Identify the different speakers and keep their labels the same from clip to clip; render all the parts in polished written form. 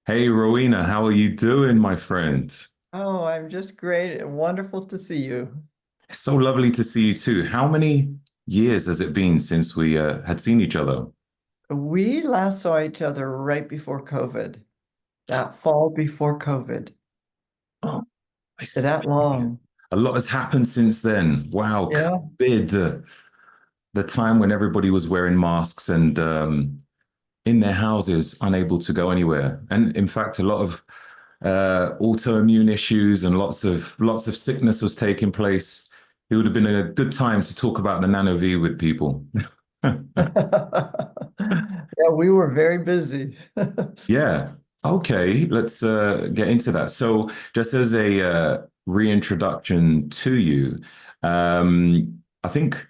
Speaker 1: Hey, Rowena, how are you doing, my friend?
Speaker 2: Oh, I'm just great. Wonderful to see you.
Speaker 1: So lovely to see you too. How many years has it been since we had seen each other?
Speaker 2: We last saw each other right before COVID, that fall before COVID.
Speaker 1: Oh, I
Speaker 2: That
Speaker 1: see.
Speaker 2: long.
Speaker 1: A lot has happened since then. Wow,
Speaker 2: Yeah.
Speaker 1: COVID, the time when everybody was wearing masks and in their houses, unable to go anywhere. And in fact, a lot of autoimmune issues and lots of sickness was taking place. It would have been a good time to talk about the NanoVI with people.
Speaker 2: Yeah, we were very busy.
Speaker 1: Yeah. Okay. Let's get into that. So, just as a reintroduction to you, I think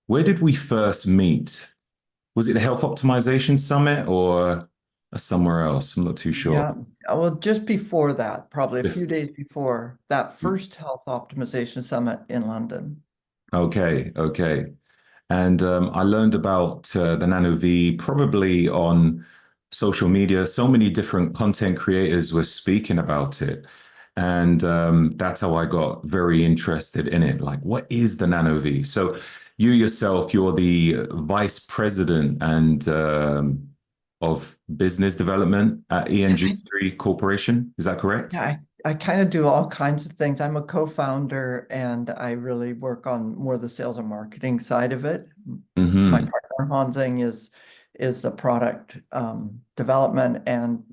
Speaker 1: where did we first meet? Was it the Health Optimization Summit or somewhere else? I'm not too sure.
Speaker 2: Yeah. Well, just before that, probably a
Speaker 1: If-
Speaker 2: few days before that first health optimization summit in London.
Speaker 1: Okay. Okay. And I learned about the Nano V probably on social media. So many different content creators were speaking about it. And that's how I got very interested in it. Like, what is the Nano V? So, you yourself, you're the vice president and of business development at ENG3 Corporation. Is that correct?
Speaker 2: Yeah, I kind of do all kinds of things. I'm a co-founder and I really work on more the sales and marketing side of it. My
Speaker 1: Hmm.
Speaker 2: partner Hansing is the product development and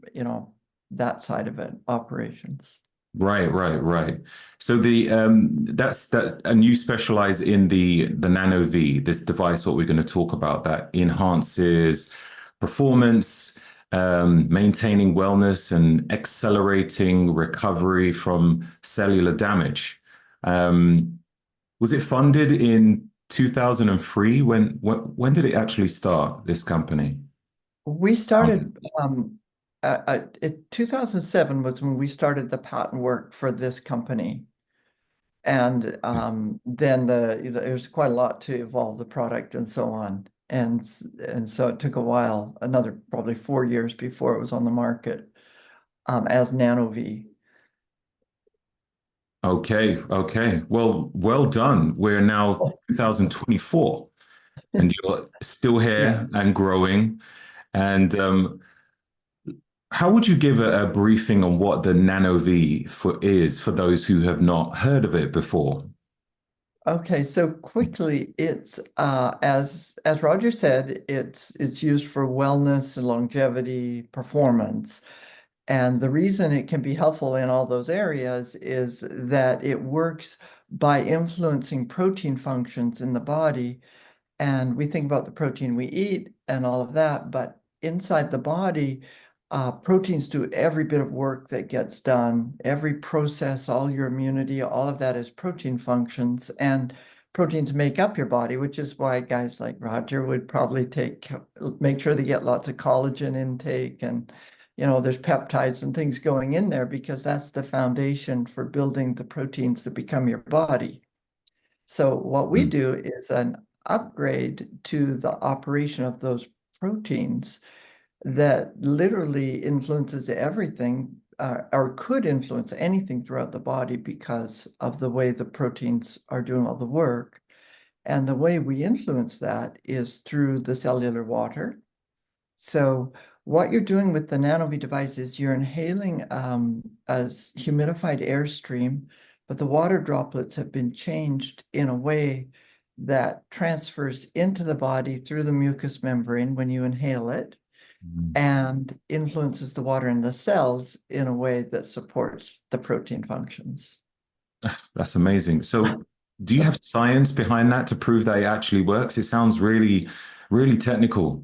Speaker 2: that side of it, operations.
Speaker 1: Right, right, right. So the that's that, and you specialize in the Nano V, this device, what we're going to talk about, that enhances performance, maintaining wellness, and accelerating recovery from cellular damage. Um, was it funded in 2003? When did it actually start, this company?
Speaker 2: We started in 2007 was when we started the patent work for this company. And then there's quite a lot to evolve the product and so on. And so it took a while, another probably 4 years before it was on the market as NanoVi.
Speaker 1: Okay, okay. Well, well done. We're now 2024 and you're still
Speaker 2: Yeah.
Speaker 1: here and growing. And how would you give a briefing on what the Nano V is for those who have not heard of it before?
Speaker 2: Okay, so quickly, it's as Roger said, it's used for wellness and longevity performance. And the reason it can be helpful in all those areas is that it works by influencing protein functions in the body. And we think about the protein we eat and all of that, but inside the body, proteins do every bit of work that gets done, every process, all your immunity, all of that is protein functions. And proteins make up your body, which is why guys like Roger would probably make sure they get lots of collagen intake and there's peptides and things going in there because that's the foundation for building the proteins that become your body. So what we
Speaker 1: Mm.
Speaker 2: do is an upgrade to the operation of those proteins that literally influences everything or could influence anything throughout the body because of the way the proteins are doing all the work. And the way we influence that is through the cellular water. So what you're doing with the NanoVi device is you're inhaling a humidified airstream, but the water droplets have been changed in a way that transfers into the body through the mucous membrane when you inhale it
Speaker 1: Mm.
Speaker 2: and influences the water in the cells in a way that supports the protein functions.
Speaker 1: That's amazing. So, do you have science behind that to prove that it actually works? It sounds really, really technical.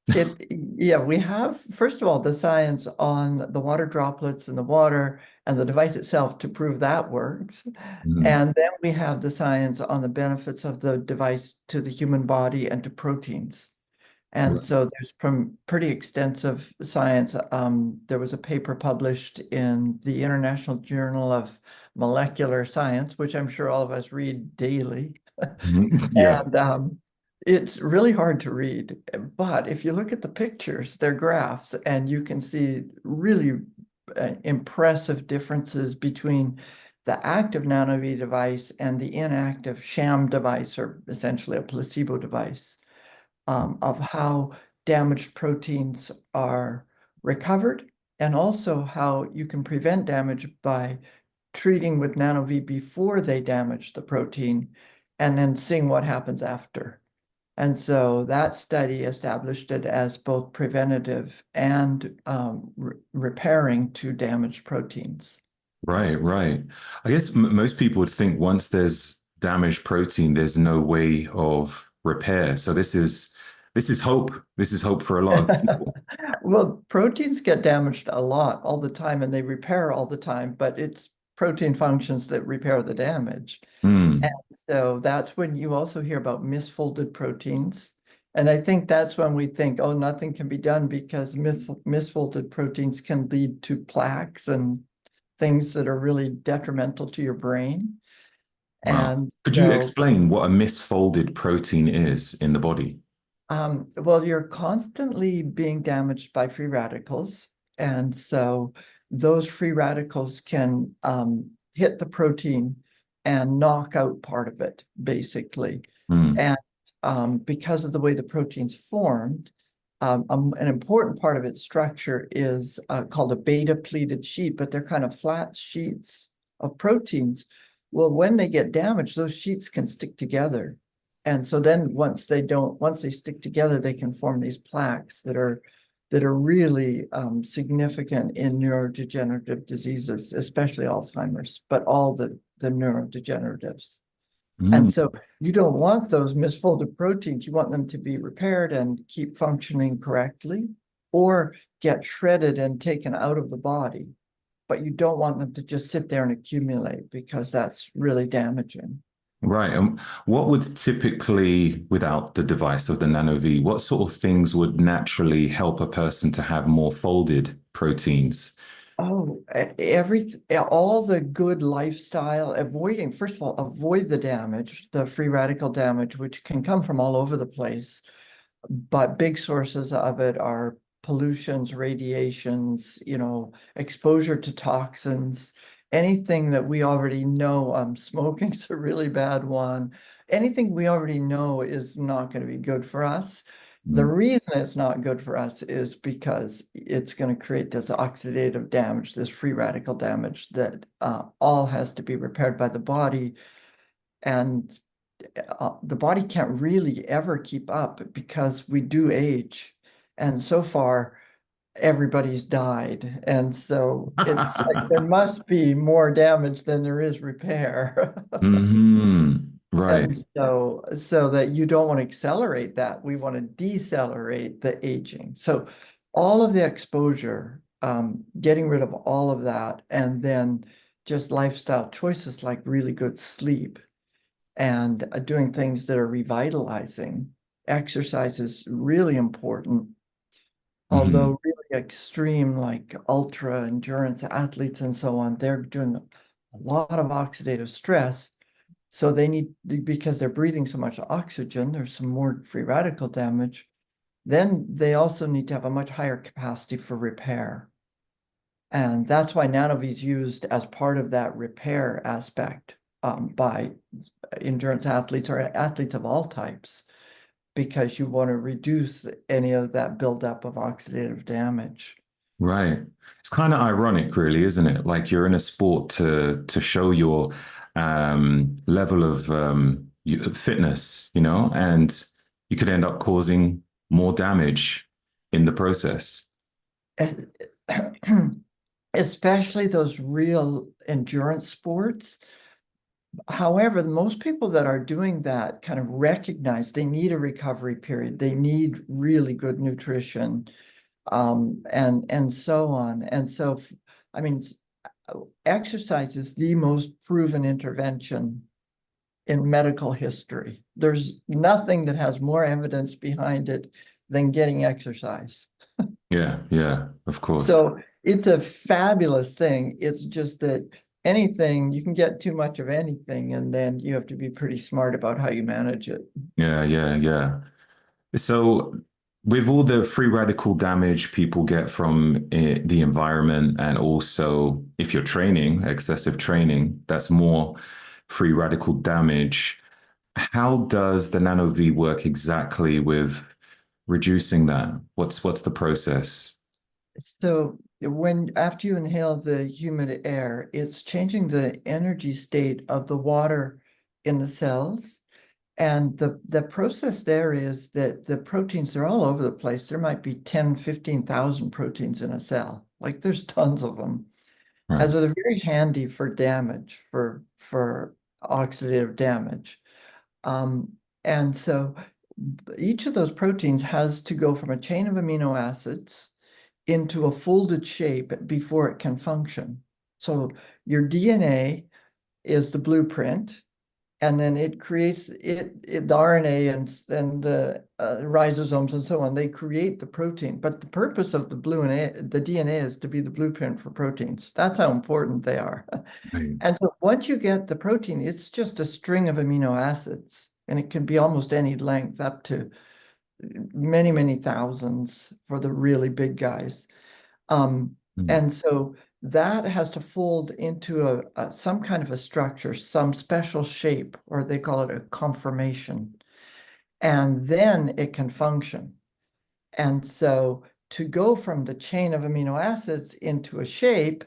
Speaker 2: Yeah, we have, first of all, the science on the water droplets in the water and the device itself to prove that works.
Speaker 1: Mm.
Speaker 2: And then we have the science on the benefits of the device to the human body and to proteins. And
Speaker 1: Right.
Speaker 2: so there's pretty extensive science. There was a paper published in the International Journal of Molecular Science, which I'm sure all of us read daily.
Speaker 1: Mhm. Yeah.
Speaker 2: And it's really hard to read. But if you look at the pictures, they're graphs, and you can see really impressive differences between the active NanoVi device and the inactive sham device, or essentially a placebo device, of how damaged proteins are recovered, and also how you can prevent damage by treating with NanoVi before they damage the protein, and then seeing what happens after. And so that study established it as both preventative and repairing to damaged proteins.
Speaker 1: Right, right. I guess m most people would think once there's damaged protein, there's no way of repair. So this is hope. This is hope for a lot of people.
Speaker 2: Well, proteins get damaged a lot all the time and they repair all the time, but it's protein functions that repair the damage. And
Speaker 1: Hmm.
Speaker 2: so that's when you also hear about misfolded proteins. And I think that's when we think, oh, nothing can be done because misfolded proteins can lead to plaques and things that are really detrimental to your brain.
Speaker 1: Wow.
Speaker 2: And
Speaker 1: Could you
Speaker 2: so
Speaker 1: explain what a misfolded protein is in the body?
Speaker 2: well, you're constantly being damaged by free radicals. And so those free radicals can hit the protein and knock out part of it, basically.
Speaker 1: Hmm.
Speaker 2: And because of the way the protein's formed, an important part of its structure is called a beta pleated sheet, but they're kind of flat sheets of proteins. Well, when they get damaged, those sheets can stick together. And so then once they stick together, they can form these plaques that are really significant in neurodegenerative diseases, especially Alzheimer's, but all the neurodegeneratives. And
Speaker 1: Hmm.
Speaker 2: so you don't want those misfolded proteins. You want them to be repaired and keep functioning correctly, or get shredded and taken out of the body. But you don't want them to just sit there and accumulate because that's really damaging.
Speaker 1: Right. What would typically, without the device of the NanoV, what sort of things would naturally help a person to have more folded proteins?
Speaker 2: Oh, all the good lifestyle, avoiding, first of all, avoid the damage, the free radical damage, which can come from all over the place. But big sources of it are pollutions, radiations, exposure to toxins, anything that we already know. Smoking's a really bad one. Anything we already know is not going to be good for us. The
Speaker 1: Mm.
Speaker 2: reason it's not good for us is because it's going to create this oxidative damage, this free radical damage that all has to be repaired by the body. And the body can't really ever keep up because we do age. And so far, everybody's died. And so it's like there must be more damage than there is repair.
Speaker 1: Hmm. Right.
Speaker 2: And so that you don't want to accelerate that. We want to decelerate the aging. So all of the exposure, getting rid of all of that, and then just lifestyle choices like really good sleep and doing things that are revitalizing. Exercise is really important,
Speaker 1: Hmm.
Speaker 2: although really extreme, like ultra endurance athletes and so on, they're doing a lot of oxidative stress. So they need, because they're breathing so much oxygen, there's some more free radical damage. Then they also need to have a much higher capacity for repair. And that's why NanoVi is used as part of that repair aspect by endurance athletes or athletes of all types, because you want to reduce any of that buildup of oxidative damage.
Speaker 1: Right. It's kind of ironic, really, isn't it? Like you're in a sport to show your level of fitness, and you could end up causing more damage in the process.
Speaker 2: Especially those real endurance sports. However, most people that are doing that kind of recognize they need a recovery period. They need really good nutrition, and so on. And so, I mean, exercise is the most proven intervention in medical history. There's nothing that has more evidence behind it than getting exercise.
Speaker 1: Yeah, yeah, of course.
Speaker 2: So it's a fabulous thing. It's just that anything, you can get too much of anything, and then you have to be pretty smart about how you manage it.
Speaker 1: Yeah, yeah, yeah. So with all the free radical damage people get from the environment, and also if you're training, excessive training, that's more free radical damage. How does the nano V work exactly with reducing that? What's the process?
Speaker 2: So when after you inhale the humid air, it's changing the energy state of the water in the cells. And the process there is that the proteins are all over the place. There might be 10, 15,000 proteins in a cell. Like there's tons of them. And
Speaker 1: Right.
Speaker 2: so they're very handy for damage, for oxidative damage. Um, and so each of those proteins has to go from a chain of amino acids into a folded shape before it can function. So your DNA is the blueprint, and then it creates the RNA and the ribosomes and so on. They create the protein, but the purpose of the DNA is to be the blueprint for proteins. That's how important they are.
Speaker 1: Right.
Speaker 2: And so once you get the protein, it's just a string of amino acids, and it can be almost any length up to many, many thousands for the really big guys. Um,
Speaker 1: Mm.
Speaker 2: and so that has to fold into some kind of a structure, some special shape, or they call it a conformation. And then it can function. And so to go from the chain of amino acids into a shape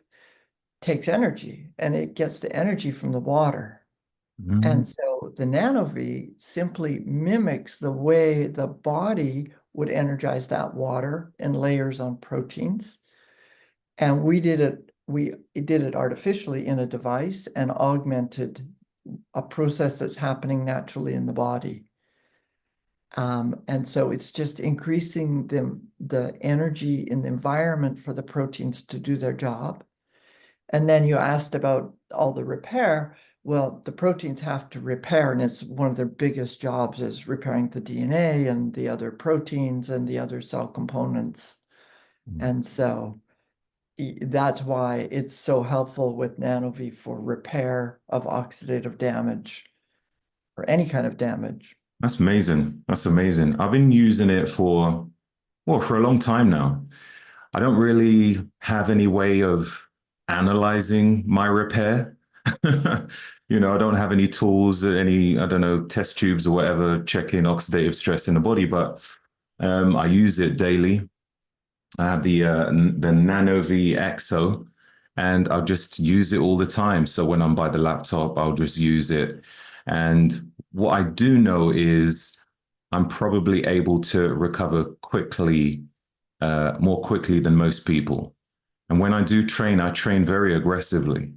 Speaker 2: takes energy, and it gets the energy from the water.
Speaker 1: Mm.
Speaker 2: And so the NanoV simply mimics the way the body would energize that water in layers on proteins. And we did it artificially in a device and augmented a process that's happening naturally in the body. And so it's just increasing the energy in the environment for the proteins to do their job. And then you asked about all the repair. Well, the proteins have to repair, and it's one of their biggest jobs is repairing the DNA and the other proteins and the other cell components.
Speaker 1: Mm.
Speaker 2: And so that's why it's so helpful with NanoV for repair of oxidative damage or any kind of damage.
Speaker 1: That's amazing. That's amazing. I've been using it for, well, for a long time now. I don't really have any way of analyzing my repair. I don't have any tools, any, I don't know, test tubes or whatever, checking oxidative stress in the body, but I use it daily. I have the Nano V Exo, and I'll just use it all the time. So when I'm by the laptop, I'll just use it. And what I do know is I'm probably able to recover quickly, more quickly than most people. And when I do train, I train very aggressively.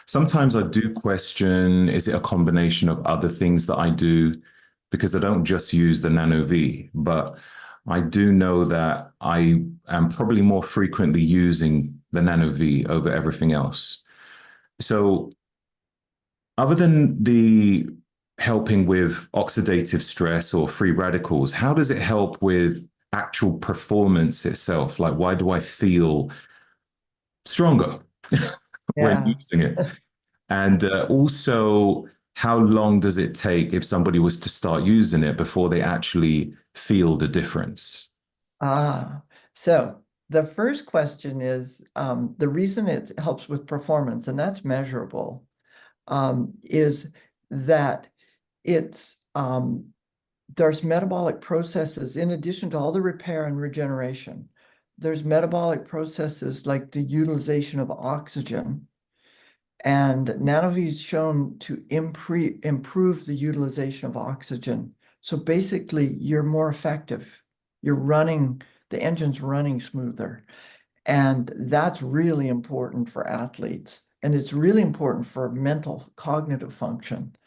Speaker 1: Sometimes I do question, is it a combination of other things that I do? Because I don't just use the Nano V, but I do know that I am probably more frequently using the Nano V over everything else. So, other than the helping with oxidative stress or free radicals, how does it help with actual performance itself? Like, why do I feel stronger when
Speaker 2: Yeah.
Speaker 1: using it? And also, how long does it take if somebody was to start using it before they actually feel the difference?
Speaker 2: So the first question is the reason it helps with performance, and that's measurable, is that it's there's metabolic processes in addition to all the repair and regeneration. There's metabolic processes like the utilization of oxygen, and NanoV is shown to improve the utilization of oxygen. So basically, you're more effective. You're running, the engine's running smoother. And that's really important for athletes. And it's really important for mental cognitive function.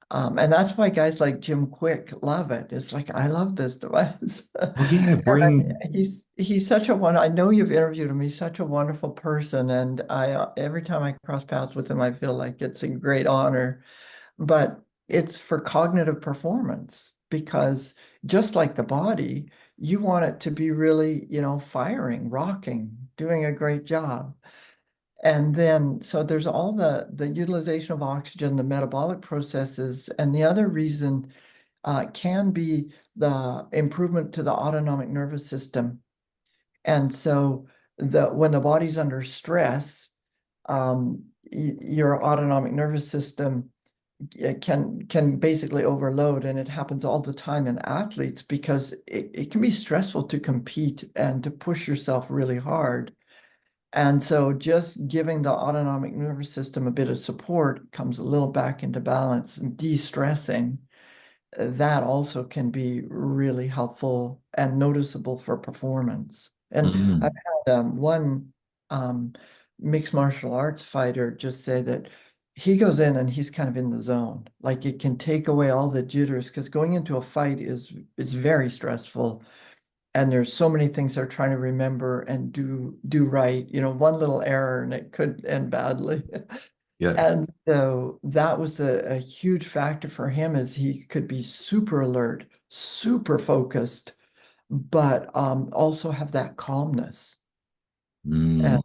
Speaker 2: And that's why guys like Jim Quick love it. It's like, I love this device.
Speaker 1: Oh yeah, bring.
Speaker 2: He's such a one. I know you've interviewed him. He's such a wonderful person, and I every time I cross paths with him, I feel like it's a great honor. But it's for cognitive performance because just like the body, you want it to be really, firing, rocking, doing a great job. And then, so there's all the utilization of oxygen, the metabolic processes, and the other reason can be the improvement to the autonomic nervous system. And so when the body's under stress, your autonomic nervous system can basically overload, and it happens all the time in athletes because it can be stressful to compete and to push yourself really hard. And so just giving the autonomic nervous system a bit of support comes a little back into balance and de-stressing. That also can be really helpful and noticeable for performance. And I've
Speaker 1: Mm.
Speaker 2: had one um, mixed martial arts fighter just say that he goes in and he's kind of in the zone. Like it can take away all the jitters because going into a fight is very stressful. And there's so many things they're trying to remember and do right. You know, one little error and it could end badly.
Speaker 1: Yeah.
Speaker 2: And so that was a huge factor for him is he could be super alert, super focused, but also have that calmness.
Speaker 1: Mm.
Speaker 2: And,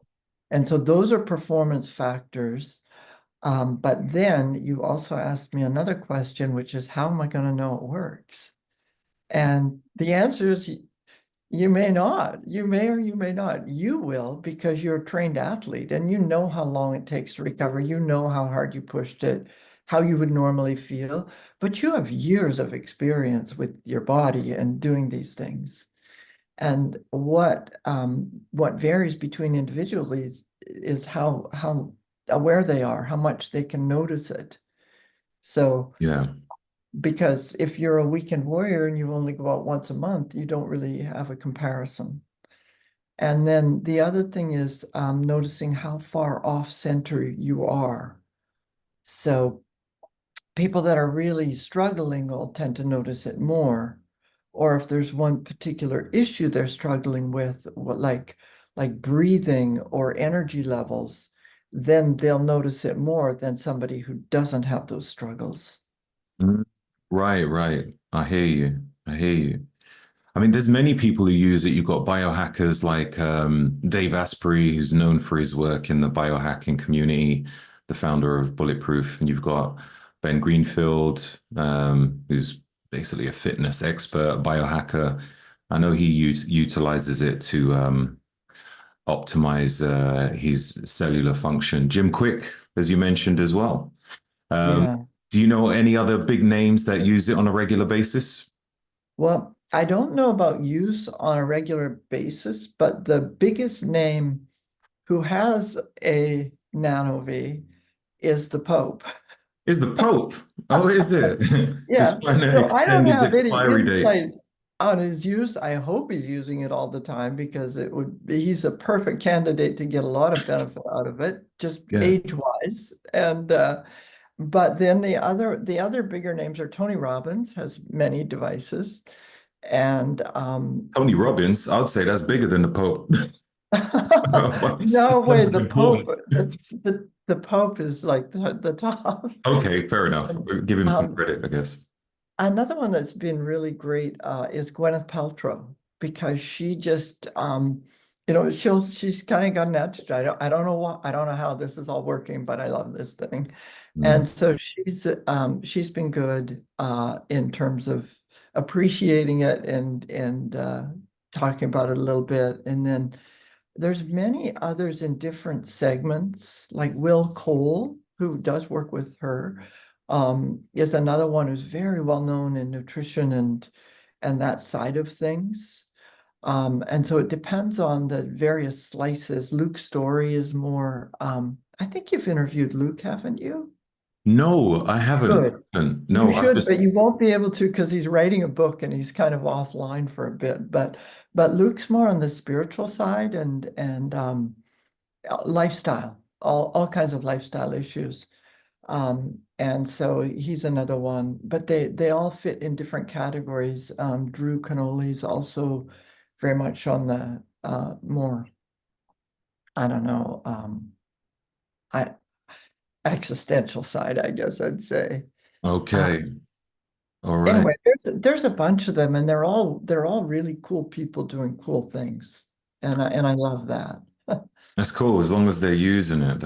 Speaker 2: and so those are performance factors. But then you also asked me another question, which is how am I going to know it works? And the answer is you may not. You may or you may not. You will because you're a trained athlete and you know how long it takes to recover. You know how hard you pushed it, how you would normally feel, but you have years of experience with your body and doing these things. And what varies between individuals is how aware they are, how much they can notice it. So
Speaker 1: Yeah.
Speaker 2: because if you're a weekend warrior and you only go out once a month, you don't really have a comparison. And then the other thing is noticing how far off center you are. So people that are really struggling will tend to notice it more. Or if there's one particular issue they're struggling with, like breathing or energy levels, then they'll notice it more than somebody who doesn't have those struggles.
Speaker 1: Mm. Right, right. I hear you. I hear you. I mean, there's many people who use it. You've got biohackers like Dave Asprey, who's known for his work in the biohacking community, the founder of Bulletproof. And you've got Ben Greenfield, who's basically a fitness expert, biohacker. I know he utilizes it to optimize his cellular function. Jim Quick, as you mentioned as well. Um,
Speaker 2: Yeah.
Speaker 1: do you know any other big names that use it on a regular basis?
Speaker 2: Well, I don't know about use on a regular basis, but the biggest name who has a NanoVI is the Pope.
Speaker 1: Is the Pope? Oh, is it? Just
Speaker 2: Yeah.
Speaker 1: trying to
Speaker 2: So I don't
Speaker 1: extend its
Speaker 2: have any
Speaker 1: expiry date.
Speaker 2: insights on his use. I hope he's using it all the time because he's a perfect candidate to get a lot of benefit out of it, just
Speaker 1: Yeah.
Speaker 2: age-wise. And but then the other bigger names are Tony Robbins has many devices. And
Speaker 1: Tony Robbins, I would say that's bigger than the Pope
Speaker 2: no
Speaker 1: in
Speaker 2: way,
Speaker 1: terms of importance.
Speaker 2: the Pope is like the top.
Speaker 1: Okay, fair enough.
Speaker 2: And,
Speaker 1: Give him some
Speaker 2: um,
Speaker 1: credit, I guess.
Speaker 2: another one that's been really great is Gwyneth Paltrow because she just she's kind of got an attitude. I don't know what I don't know how this is all working, but I love this thing.
Speaker 1: Mm.
Speaker 2: And so she's been good in terms of appreciating it and talking about it a little bit. And then there's many others in different segments, like Will Cole, who does work with her, is another one who's very well known in nutrition and that side of things. And so it depends on the various slices. Luke Story is more, I think you've interviewed Luke, haven't you?
Speaker 1: No, I haven't.
Speaker 2: Good. You
Speaker 1: No, I've
Speaker 2: should,
Speaker 1: just
Speaker 2: but you won't be able to because he's writing a book and he's kind of offline for a bit. But Luke's more on the spiritual side and lifestyle, all kinds of lifestyle issues. And so he's another one, but they all fit in different categories. Drew Canoli's also very much on the more, I don't know, I existential side, I guess I'd say. Uh,
Speaker 1: okay. All right.
Speaker 2: anyway, there's a bunch of them, and they're all really cool people doing cool things, and I love that.
Speaker 1: That's cool. As long as they're using it,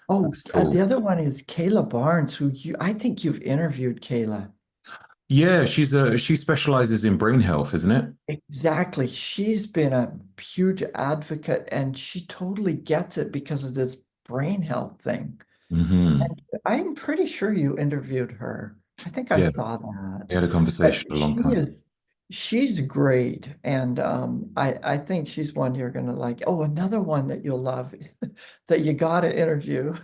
Speaker 2: Oh,
Speaker 1: that's
Speaker 2: the
Speaker 1: cool.
Speaker 2: other one is Kayla Barnes, who I think you've interviewed Kayla.
Speaker 1: Yeah, she specializes in brain health, isn't it?
Speaker 2: Exactly. She's been a huge advocate and she totally gets it because of this brain health thing.
Speaker 1: Hmm.
Speaker 2: And I'm pretty sure you interviewed her. I think I
Speaker 1: Yeah,
Speaker 2: saw that.
Speaker 1: we had a
Speaker 2: But
Speaker 1: conversation a long time.
Speaker 2: she's great. And I think she's one you're gonna like. Oh, another one that you'll love that you gotta interview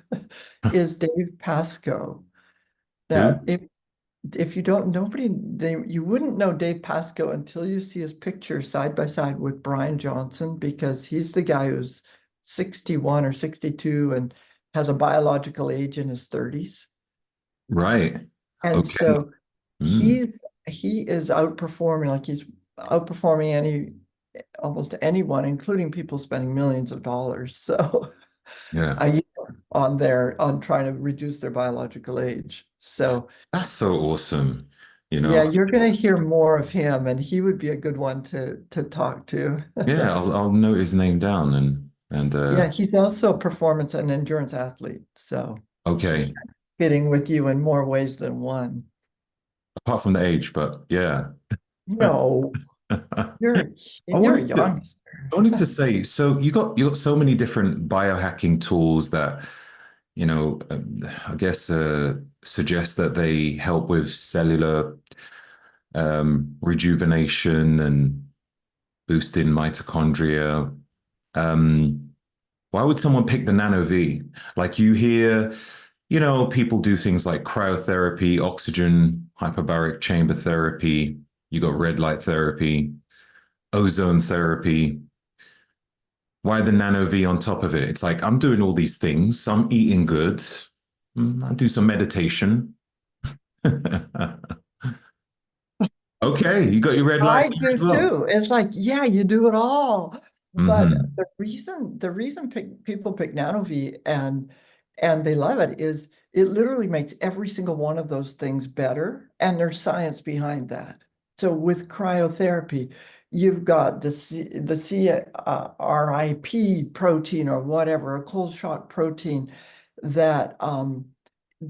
Speaker 2: is Dave Pascoe. Now,
Speaker 1: Who?
Speaker 2: if you don't, you wouldn't know Dave Pascoe until you see his picture side by side with Brian Johnson, because he's the guy who's 61 or 62 and has a biological age in his 30s.
Speaker 1: Right.
Speaker 2: And
Speaker 1: Okay.
Speaker 2: so
Speaker 1: Mm.
Speaker 2: he is outperforming, like he's outperforming almost anyone, including people spending millions of dollars. So
Speaker 1: Yeah.
Speaker 2: a year on trying to reduce their biological age. So
Speaker 1: That's so awesome. You
Speaker 2: yeah,
Speaker 1: know,
Speaker 2: you're going to hear more of him, and he would be a good one to talk to.
Speaker 1: yeah, I'll note his name down and
Speaker 2: Yeah, he's also a performance and endurance athlete, so he's
Speaker 1: okay.
Speaker 2: kind of fitting with you in more ways than one.
Speaker 1: Apart from the age, but yeah.
Speaker 2: No, you're a
Speaker 1: I
Speaker 2: kid, you're a
Speaker 1: wanted to
Speaker 2: youngster.
Speaker 1: I wanted to say, so you got so many different biohacking tools that, I guess suggest that they help with cellular rejuvenation and boosting mitochondria. Um, why would someone pick the Nano V? Like you hear, people do things like cryotherapy, oxygen, hyperbaric chamber therapy. You got red light therapy, ozone therapy. Why the Nano V on top of it? It's like I'm doing all these things. I'm eating good. I do some meditation. Okay, you got your red light
Speaker 2: I
Speaker 1: there
Speaker 2: do
Speaker 1: as well.
Speaker 2: too. It's like, yeah, you do it all. But
Speaker 1: Hmm.
Speaker 2: the reason people pick NanoVi and they love it is it literally makes every single one of those things better, and there's science behind that. So with cryotherapy, you've got the CRIP protein or whatever, a cold shock protein that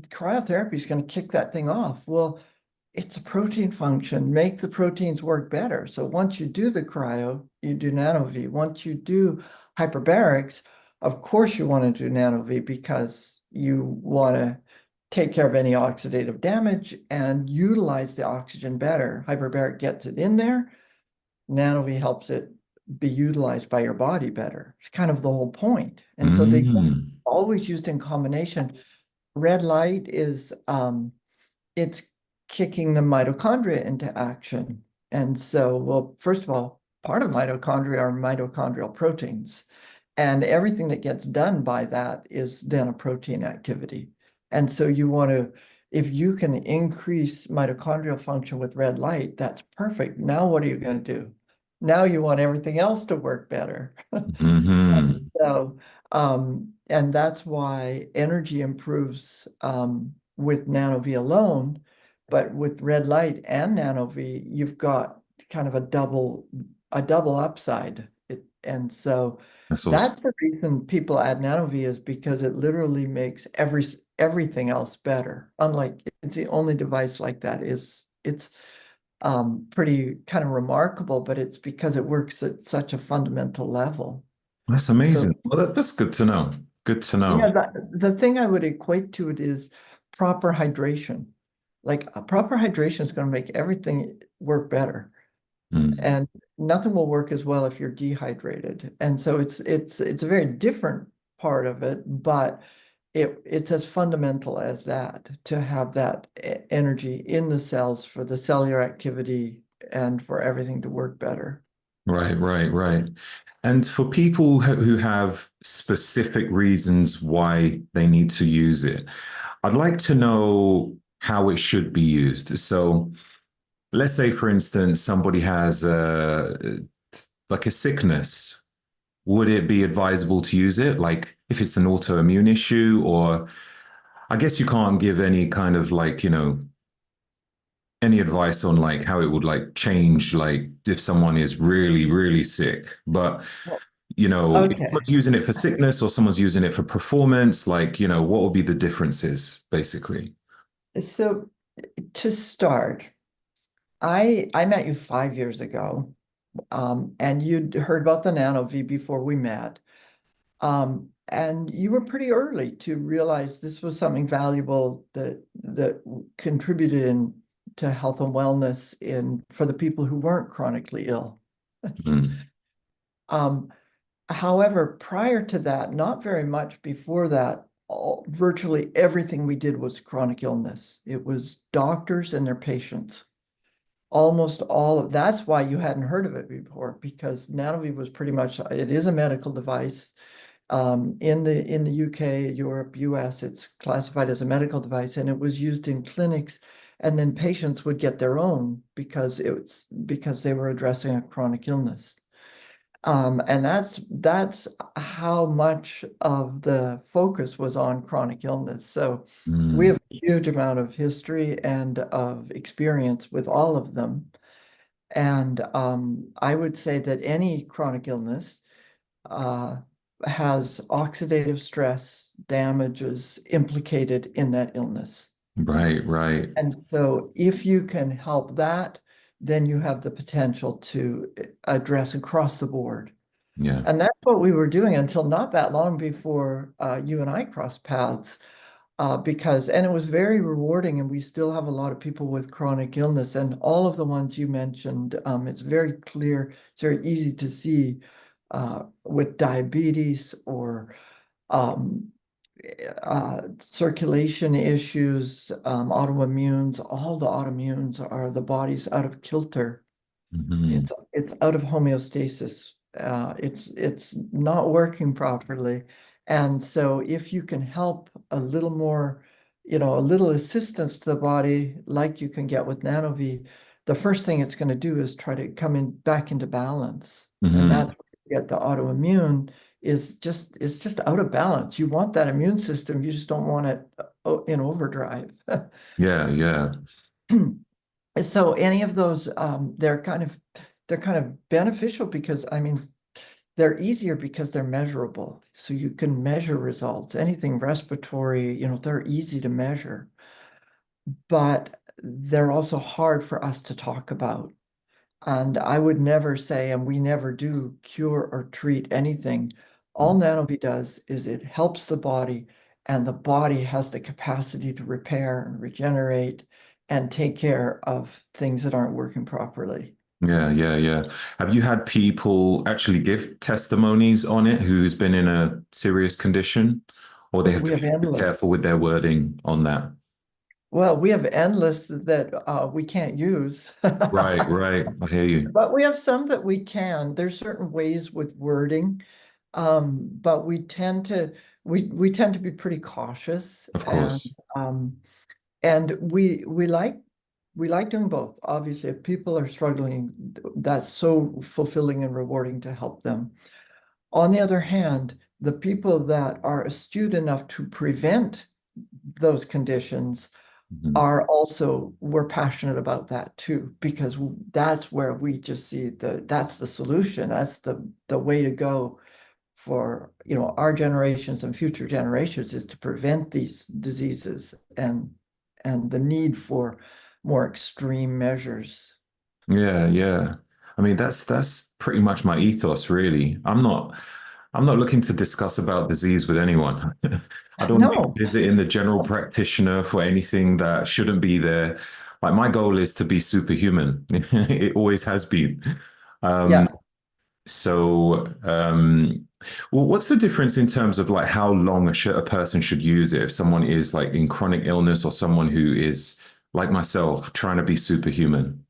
Speaker 2: cryotherapy is going to kick that thing off. Well, it's a protein function. Make the proteins work better. So once you do the cryo, you do NanoV. Once you do hyperbarics, of course you want to do NanoV because you want to take care of any oxidative damage and utilize the oxygen better. Hyperbaric gets it in there. NanoV helps it be utilized by your body better. It's kind of the whole point. And so they get
Speaker 1: Mm.
Speaker 2: always used in combination. Red light is it's kicking the mitochondria into action. And so, well, first of all, part of mitochondria are mitochondrial proteins. And everything that gets done by that is then a protein activity. And so you want to, if you can increase mitochondrial function with red light, that's perfect. Now what are you going to do? Now you want everything else to work better.
Speaker 1: Hmm.
Speaker 2: So, and that's why energy improves with NanoV alone, but with red light and NanoV, you've got kind of a double upside. And so
Speaker 1: That's awesome.
Speaker 2: that's the reason people add NanoV is because it literally makes everything else better. Unlike it's the only device like that is it's pretty kind of remarkable, but it's because it works at such a fundamental level.
Speaker 1: That's
Speaker 2: So
Speaker 1: amazing. Well, that's good to know. Good to
Speaker 2: yeah,
Speaker 1: know.
Speaker 2: the thing I would equate to it is proper hydration. Like a proper hydration is going to make everything work better,
Speaker 1: Mm.
Speaker 2: and nothing will work as well if you're dehydrated. And so it's a very different part of it, but it's as fundamental as that to have that energy in the cells for the cellular activity and for everything to work better.
Speaker 1: Right, right, right. And for people who have specific reasons why they need to use it, I'd like to know how it should be used. So, let's say, for instance, somebody has like a sickness. Would it be advisable to use it? Like if it's an autoimmune issue, or I guess you can't give any kind of like, any advice on like how it would like change, like if someone is really, really sick. But,
Speaker 2: Well,
Speaker 1: if
Speaker 2: okay.
Speaker 1: someone's using it for sickness or someone's using it for performance, like, what would be the differences basically?
Speaker 2: So to start, I met you 5 years ago, and you'd heard about the NanoVI before we met. And you were pretty early to realize this was something valuable that contributed to health and wellness in for the people who weren't chronically ill.
Speaker 1: Mm,
Speaker 2: Um, However, prior to that, not very much before that, virtually everything we did was chronic illness. It was doctors and their patients. Almost all of that's why you hadn't heard of it before, because NanoVi was pretty much it is a medical device. In the UK, Europe, US, it's classified as a medical device, and it was used in clinics, and then patients would get their own because they were addressing a chronic illness. And that's how much of the focus was on chronic illness. So we have
Speaker 1: mm,
Speaker 2: a huge amount of history and of experience with all of them. And I would say that any chronic illness uh, has oxidative stress damages implicated in that illness.
Speaker 1: right, right.
Speaker 2: And so if you can help that, then you have the potential to address across the board.
Speaker 1: Yeah.
Speaker 2: And that's what we were doing until not that long before you and I crossed paths. And it was very rewarding, and we still have a lot of people with chronic illness, and all of the ones you mentioned, it's very clear, it's very easy to see with diabetes or um, circulation issues, autoimmunes, all the autoimmunes are the body's out of kilter.
Speaker 1: Hmm.
Speaker 2: It's out of homeostasis. It's not working properly. And so if you can help a little more, a little assistance to the body, like you can get with NanoVi, the first thing it's going to do is try to come in back into balance. And
Speaker 1: Hmm.
Speaker 2: that's where you get the autoimmune it's just out of balance. You want that immune system, you just don't want it in overdrive.
Speaker 1: Yeah, yeah.
Speaker 2: So any of those, they're kind of beneficial because I mean they're easier because they're measurable. So you can measure results. Anything respiratory, they're easy to measure, but they're also hard for us to talk about. And I would never say, and we never do cure or treat anything. All NanoVi does is it helps the body, and the body has the capacity to repair and regenerate and take care of things that aren't working properly.
Speaker 1: Yeah, yeah, yeah. Have you had people actually give testimonies on it who's been in a serious condition, or they have
Speaker 2: We
Speaker 1: to
Speaker 2: have
Speaker 1: be careful
Speaker 2: endless.
Speaker 1: with their wording on that?
Speaker 2: Well, we have endless that we can't use.
Speaker 1: Right, right. I hear you.
Speaker 2: But we have some that we can. There's certain ways with wording, but we tend to be pretty cautious,
Speaker 1: Of
Speaker 2: and
Speaker 1: course.
Speaker 2: um, and we like doing both. Obviously, if people are struggling, that's so fulfilling and rewarding to help them. On the other hand, the people that are astute enough to prevent those conditions
Speaker 1: Mhm.
Speaker 2: are also we're passionate about that too, because that's where we just see that's the solution. That's the way to go for our generations and future generations is to prevent these diseases and the need for more extreme measures.
Speaker 1: Yeah, yeah. I mean, that's pretty much my ethos, really. I'm not looking to discuss about disease with anyone. I don't like
Speaker 2: No,
Speaker 1: visiting the general practitioner for anything that shouldn't be there. Like my goal is to be superhuman. It always has been. Um,
Speaker 2: yeah.
Speaker 1: so, well, what's the difference in terms of like how long a person should use it if someone is like in chronic illness or someone who is like myself trying to be superhuman?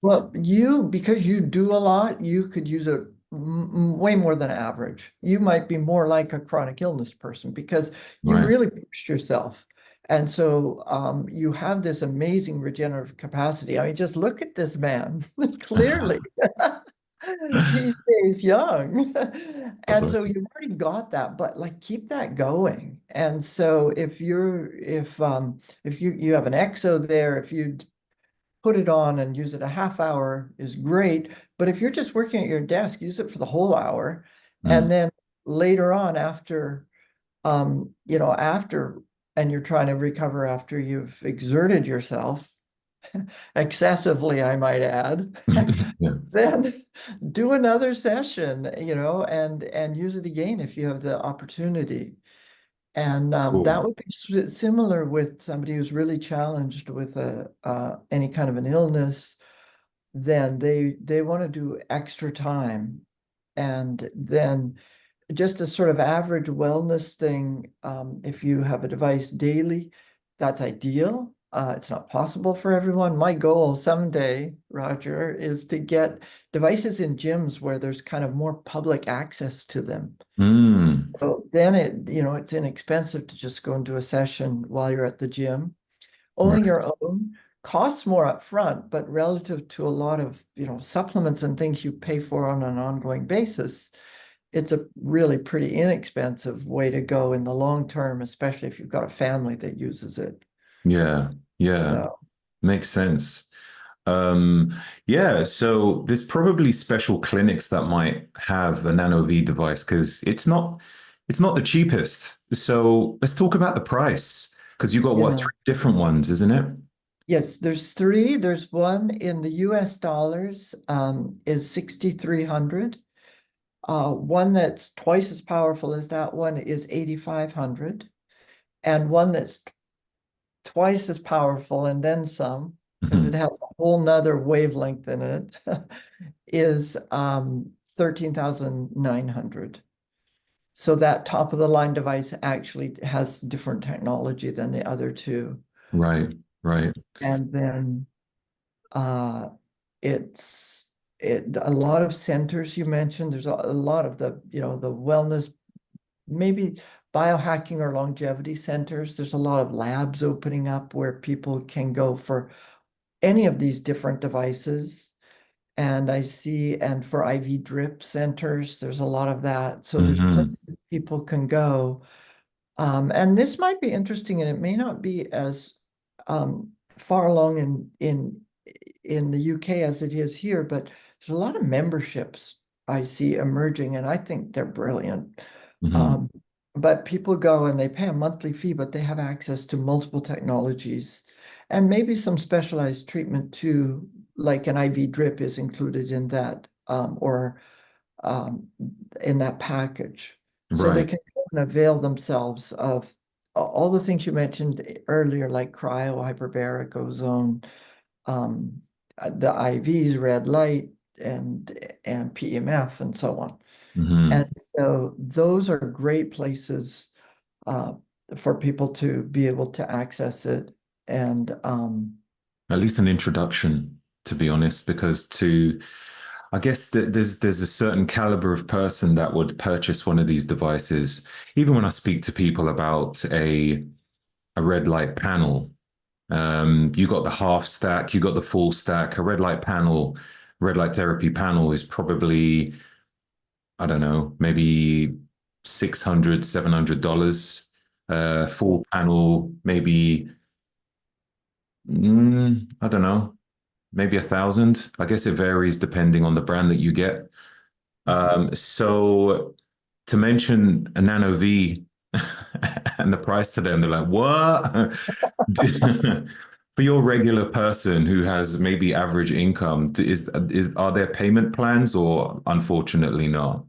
Speaker 2: Well, because you do a lot, you could use it way more than average. You might be more like a chronic illness person because you've
Speaker 1: Right.
Speaker 2: really pushed yourself. And so you have this amazing regenerative capacity. I mean, just look at this man. Clearly, he stays young. And so you've already got that, but like keep that going. And so if you have an exo there, if you put it on and use it a half hour is great. But if you're just working at your desk, use it for the whole hour.
Speaker 1: Mm.
Speaker 2: And then later on, after, and you're trying to recover after you've exerted yourself, excessively, I might add,
Speaker 1: Yeah.
Speaker 2: then do another session, and use it again if you have the opportunity. And that
Speaker 1: Cool.
Speaker 2: would be similar with somebody who's really challenged with any kind of an illness. Then they want to do extra time, and then just a sort of average wellness thing. If you have a device daily, that's ideal. It's not possible for everyone. My goal someday, Roger, is to get devices in gyms where there's kind of more public access to them.
Speaker 1: Mm,
Speaker 2: So then it's inexpensive to just go and do a session while you're at the gym. Owning
Speaker 1: right.
Speaker 2: your own costs more upfront, but relative to a lot of, supplements and things you pay for on an ongoing basis, it's a really pretty inexpensive way to go in the long term, especially if you've got a family that uses it.
Speaker 1: Yeah. Yeah.
Speaker 2: So,
Speaker 1: Makes sense. Um, yeah, so there's probably special clinics that might have a Nano V device because it's not the cheapest. So let's talk about the price because you got what,
Speaker 2: yeah.
Speaker 1: three different ones, isn't it?
Speaker 2: Yes, there's three. There's one in the US dollars, is 6,300. One that's twice as powerful as that one is 8,500. And one that's twice as powerful and then some, because it
Speaker 1: Hmm.
Speaker 2: has a whole nother wavelength in it, is 13,900. So that top of the line device actually has different technology than the other two.
Speaker 1: Right, right.
Speaker 2: And then uh, it's a lot of centers you mentioned. There's a lot of the wellness, maybe biohacking or longevity centers. There's a lot of labs opening up where people can go for any of these different devices. And I see, and for IV drip centers, there's a lot of that. So there's
Speaker 1: Hmm.
Speaker 2: places people can go. And this might be interesting, and it may not be as far along in the UK as it is here, but there's a lot of memberships I see emerging, and I think they're brilliant.
Speaker 1: Hmm.
Speaker 2: Um, but people go and they pay a monthly fee, but they have access to multiple technologies and maybe some specialized treatment too, like an IV drip is included in that, or um, in that package. So they
Speaker 1: Right.
Speaker 2: can go and avail themselves of all the things you mentioned earlier, like cryo, hyperbaric, ozone, um, the IVs, red light, and PEMF, and so on. And
Speaker 1: Hmm.
Speaker 2: so those are great places uh, for people to be able to access it. And
Speaker 1: At least an introduction, to be honest, because I guess there's a certain caliber of person that would purchase one of these devices. Even when I speak to people about a red light panel, you got the half stack, you got the full stack. A red light panel, red light therapy panel is probably, I don't know, maybe 600, $700. Full panel, maybe, I don't know, maybe 1,000. I guess it varies depending on the brand that you get. So to mention a Nano V and the price to them, they're like, what? For your regular person who has maybe average income, is are there payment plans or unfortunately not?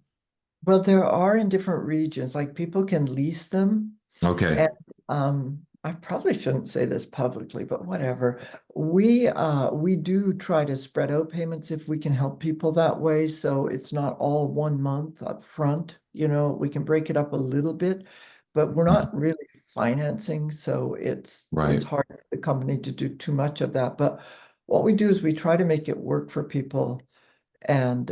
Speaker 2: well, there are in different regions, like people can lease them.
Speaker 1: Okay.
Speaker 2: And I probably shouldn't say this publicly, but whatever. We do try to spread out payments if we can help people that way. So it's not all 1 month up front. We can break it up a little bit, but we're
Speaker 1: Mhm.
Speaker 2: not really financing. So it's
Speaker 1: Right.
Speaker 2: hard for the company to do too much of that. But what we do is we try to make it work for people. And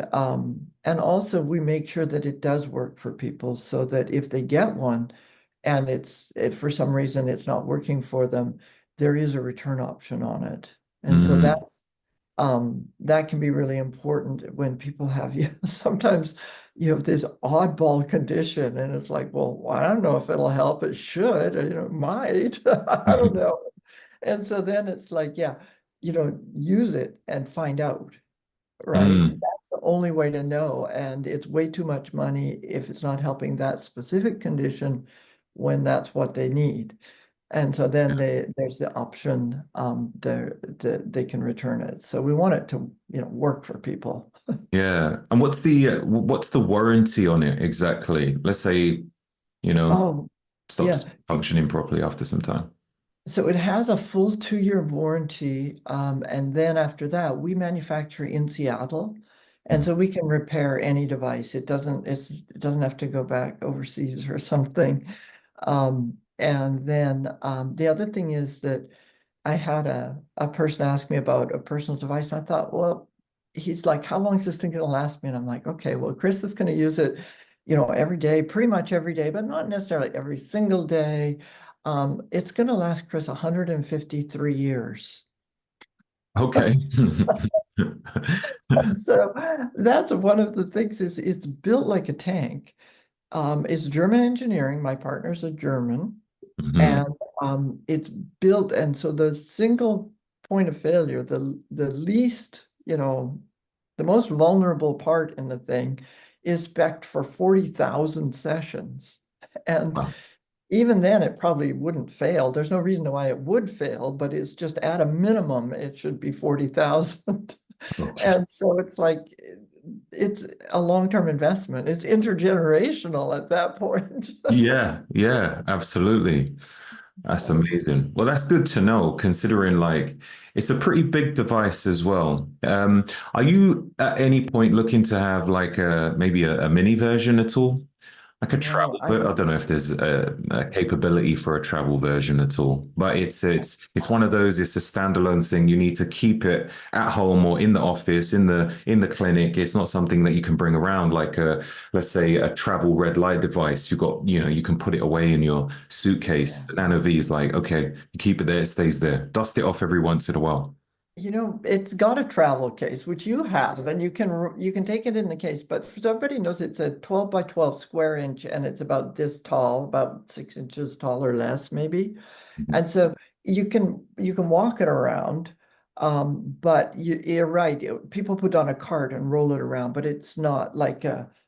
Speaker 2: also we make sure that it does work for people so that if they get one, and for some reason it's not working for them, there is a return option on it. And so
Speaker 1: Mm,
Speaker 2: that can be really important when people have you. Sometimes you have this oddball condition, and it's like, well, I don't know if it'll help. It should, it might. I don't know. And so then it's like, yeah, use it and find out, right?
Speaker 1: mm,
Speaker 2: That's the only way to know. And it's way too much money if it's not helping that specific condition when that's what they need. And so then there's the option they can return it. So we want it to, work for people.
Speaker 1: Yeah. And what's the warranty on it exactly? Let's say, you know,
Speaker 2: Oh, yeah.
Speaker 1: stops functioning properly after some time.
Speaker 2: So it has a full 2-year warranty. And then after that, we manufacture in Seattle. And
Speaker 1: Mhm.
Speaker 2: so we can repair any device. It doesn't have to go back overseas or something. And then the other thing is that I had a person ask me about a personal device. And I thought, well, he's like, how long is this thing going to last me? And I'm like, okay, well, Chris is going to use it, every day, pretty much every day, but not necessarily every single day. It's going to last Chris 153 years.
Speaker 1: Okay.
Speaker 2: So that's one of the things is it's built like a tank. It's German engineering. My partner's a German.
Speaker 1: Mhm.
Speaker 2: And it's built, and so the single point of failure, the least, the most vulnerable part in the thing is spec'd for 40,000 sessions. And
Speaker 1: Wow.
Speaker 2: even then, it probably wouldn't fail. There's no reason why it would fail, but it's just at a minimum, it should be 40,000.
Speaker 1: Okay.
Speaker 2: And so it's like, it's a long-term investment. It's intergenerational at that point.
Speaker 1: Yeah, yeah, absolutely. That's amazing. Well, that's good to know, considering like it's a pretty big device as well. Are you at any point looking to have like maybe a mini version at all? Like a
Speaker 2: No,
Speaker 1: travel, but I don't know if there's a capability for a travel version at all. But it's one of those. It's a standalone thing. You need to keep it at home or in the office, in the clinic. It's not something that you can bring around like a let's say a travel red light device. You can put it away in your suitcase.
Speaker 2: yeah.
Speaker 1: The Nano V is like okay, you keep it there, it stays there. Dust it off every once in a while.
Speaker 2: It's got a travel case, which you have, and you can take it in the case, but so everybody knows it's a 12 by 12 square inch and it's about this tall, about 6 inches tall or less, maybe. And so you can walk it around. But you're right. People put on a cart and roll it around, but it's not like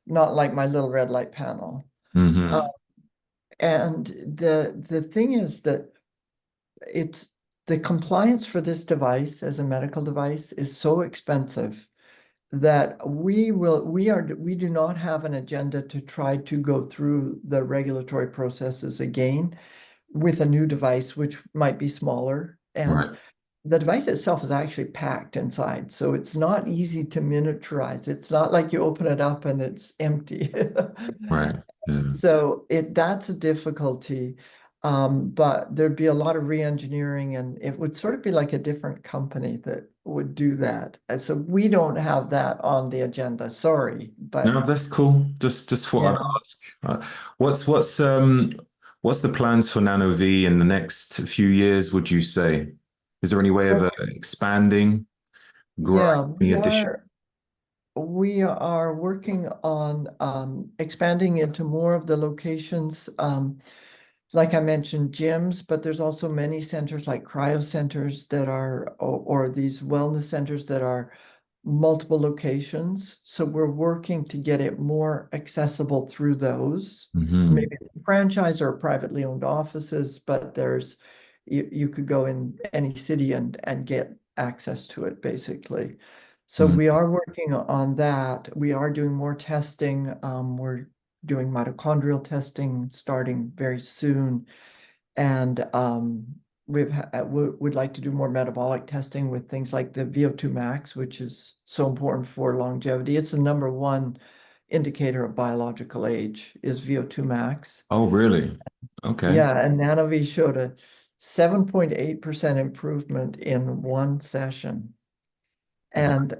Speaker 2: my little red light panel. Uh,
Speaker 1: Hmm.
Speaker 2: and the thing is that it's the compliance for this device as a medical device is so expensive that we do not have an agenda to try to go through the regulatory processes again with a new device, which might be smaller. And
Speaker 1: Right,
Speaker 2: the device itself is actually packed inside, so it's not easy to miniaturize. It's not like you open it up and it's empty.
Speaker 1: right. Yeah.
Speaker 2: So that's a difficulty. But there'd be a lot of re-engineering and it would sort of be like a different company that would do that. And so we don't have that on the agenda, sorry. But
Speaker 1: No, that's cool. Just thought I'd
Speaker 2: yeah,
Speaker 1: ask. What's the plans for Nano V in the next few years, would you say? Is there any way of
Speaker 2: well,
Speaker 1: expanding, growing
Speaker 2: yeah,
Speaker 1: any
Speaker 2: we
Speaker 1: addition?
Speaker 2: are we are working on expanding into more of the locations. Like I mentioned, gyms, but there's also many centers like cryo centers that are, or these wellness centers that are multiple locations. So we're working to get it more accessible through those.
Speaker 1: Hmm.
Speaker 2: Maybe it's a franchise or privately owned offices, but you could go in any city and get access to it basically. So we are working on that. We are doing more testing. We're doing mitochondrial testing starting very soon. And would like to do more metabolic testing with things like the VO2 max, which is so important for longevity. It's the number one indicator of biological age is VO2 max.
Speaker 1: Oh, really? Okay.
Speaker 2: Yeah, and NanoVi showed a 7.8% improvement in one session. And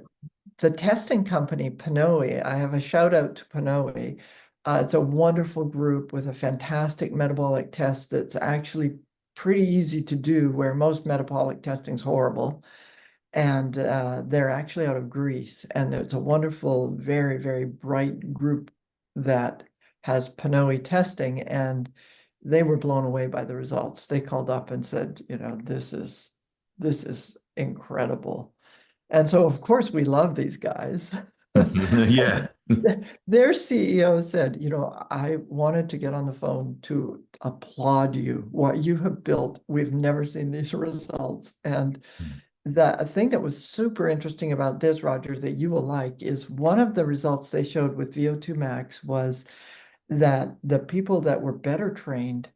Speaker 2: the testing company, Panoe, I have a shout out to Panoe. It's a wonderful group with a fantastic metabolic test that's actually pretty easy to do, where most metabolic testing is horrible. And they're actually out of Greece. And it's a wonderful, very, very bright group that has Panoe testing. And they were blown away by the results. They called up and said, this is incredible. And so, of course, we love these guys.
Speaker 1: Yeah.
Speaker 2: Their CEO said, I wanted to get on the phone to applaud you. What you have built, we've never seen these results. And the thing that was super interesting about this, Roger, that you will like, is one of the results they showed with VO2 max was that the people that were better trained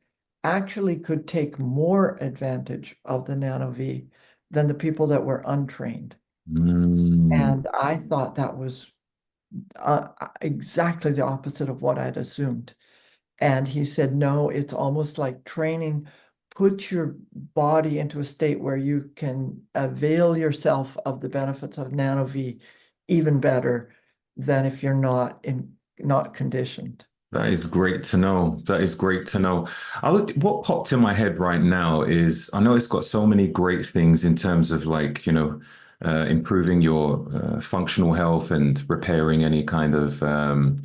Speaker 2: actually could take more advantage of the NanoV than the people that were untrained.
Speaker 1: Mm.
Speaker 2: And I thought that was exactly the opposite of what I'd assumed. And he said, no, it's almost like training. Put your body into a state where you can avail yourself of the benefits of NanoV even better than if you're not conditioned.
Speaker 1: That is great to know. That is great to know. What popped in my head right now is I know it's got so many great things in terms of like, improving your functional health and repairing any kind of, I